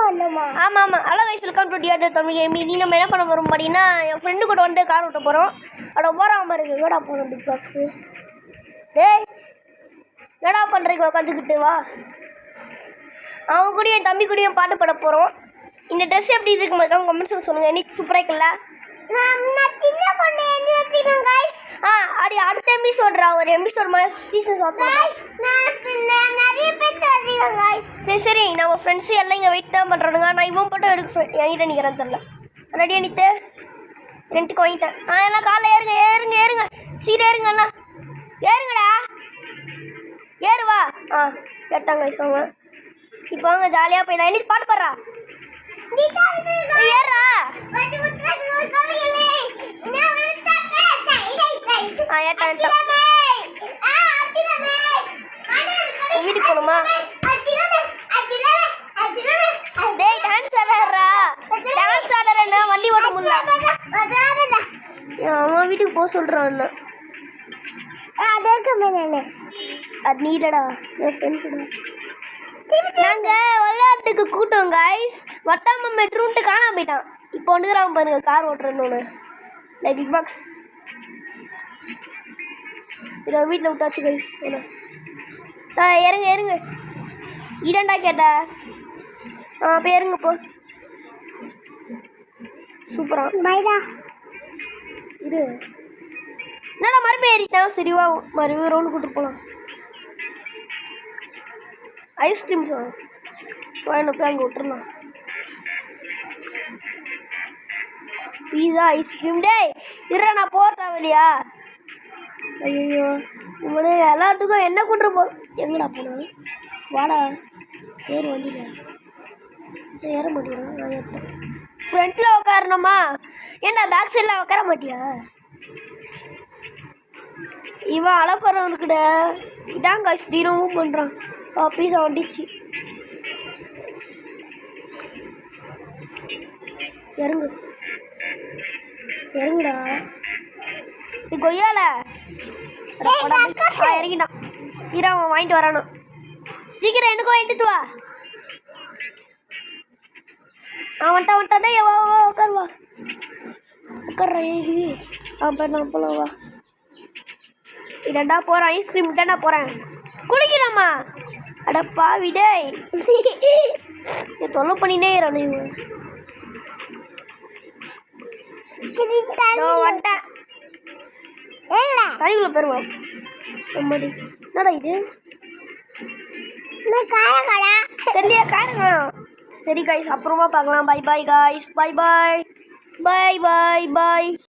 ஆமாம் ஆமாம். Hello guys, welcome to TR Tamil கேமி. நீ நம்ம என்ன பண்ண போகிறோம் அப்படின்னா, என் ஃப்ரெண்டு கூட வந்து கார் ஓட்ட போகிறோம். அட போகிறான் பாருங்க, என்னடா போகிறோம் பிக் பாக்ஸு. டேய் என்னடா பண்ணுறீங்க உட்காந்துக்கிட்டு வா. அவன் கூடயும் என் தம்பி கூடயும் பாட்டு பாட போகிறோம். இந்த ட்ரெஸ் எப்படி இருக்கு மாதிரி கமெண்ட்ஸில் சொல்லுங்கள். இன்னைக்கு சூப்பராக இருக்குல்ல? அடி அடுத்த எபிசோட்ரா, ஒரு எபிசோட் மாதிரி சீசன் சரி சரி. நம்ம ஃப்ரெண்ட்ஸு எல்லாம் இங்கே வெயிட் தான் பண்ணுறானுங்க. நான் இவன் மட்டும் எடுக்க என்கிட்ட நிற்கிறேன்னு தெரில. ரெடியாக நிற்று ரெண்டுக்கு வாங்கிட்டேன். எல்லாம் காலைல ஏறுங்க ஏறுங்க ஏறுங்க, சீட் ஏறுங்க எல்லாம் ஏறுங்கடா, ஏறுவா. கேட்டாங்க இசவங்க. இப்போ வாங்க ஜாலியாக போய் நான் இன்னைக்கு பாட்டு பாடுறா ஏறா. வீட்டுக்கு போகணுமா? டேய் டான்ஸ் ஆடுறா, டான்ஸ் ஆடுறேன்னா வண்டி ஓட்ட முடியல. அவன் வீட்டுக்கு போக சொல்கிறான். அது நீடடா என் ஃப்ரெண்ட்ஸுடா. நாங்கள் விளையாட்டுக்கு கூட்டோம் கைஸ். வட்டாம மெட்ரூன்ட்டு காணாம போயிட்டான். இப்போ ஒன்றுக்கிறான் பாருங்க கார் ஓட்டுறேன்னு ஒன்று. பிக் பாக்ஸ் இதை வீட்டில் விட்டாச்சு கைஸ். இறங்க இறங்க இடண்டா கேட்டா. அப்போ இறங்க போ. சூப்பரா பைடா இது என்னடா மறுபடியும் ஏறிட்டேன். சரிவா மறுபடியும் ரவுண்டு கூட்டு போகலாம். ஐஸ்கிரீம் சார் போய் அங்கே விட்டுருலாம். பீஸா ஐஸ்கிரீம். டே இருடா நான் போட்டா வெளியா. ஐயோ உங்களே எல்லாத்துக்கும் என்ன கூட்டுற போ. எங்கடா போனோம் வாடா. ஏறு வண்டியில ஏற மாட்டேங்கிறேன். நான் ஏற்றேன். ஃப்ரண்ட்டில் உட்காரணுமா? ஏன்னா பேக் சைடில் உட்கார மாட்டியா? இவன் அலப்பறவனுக்கிட்ட இதான் காசு தீரவும் பண்ணுறான். பீஸா வந்துச்சு. இறங்கு இறங்குடா. நீ கொய்யால இறங்கிட்டான். இரா அவன் வாங்கிட்டு வரானோ. சீக்கிரம் எனக்கு வாங்கிட்டு வா. வந்துட்டான் வந்துட்டான். வா வா உட்காருவா உட்கார்றேன். அவன் பேர் நான் போல வா. இதண்டா போகிறேன். ஐஸ்கிரீம் தாண்டா போகிறேன். குளிக்கிறாமா? அடப்பா விடே தொல்லை பண்ணினே இறானு இவன். வந்துட்டேன். கழிவுல பெறுவோம். என்னடா இது தெரியலையா? காரங்க. சரி காய்ஸ் அப்புறமா பார்க்கலாம். Bye bye guys. Bye bye bye bye பாய்.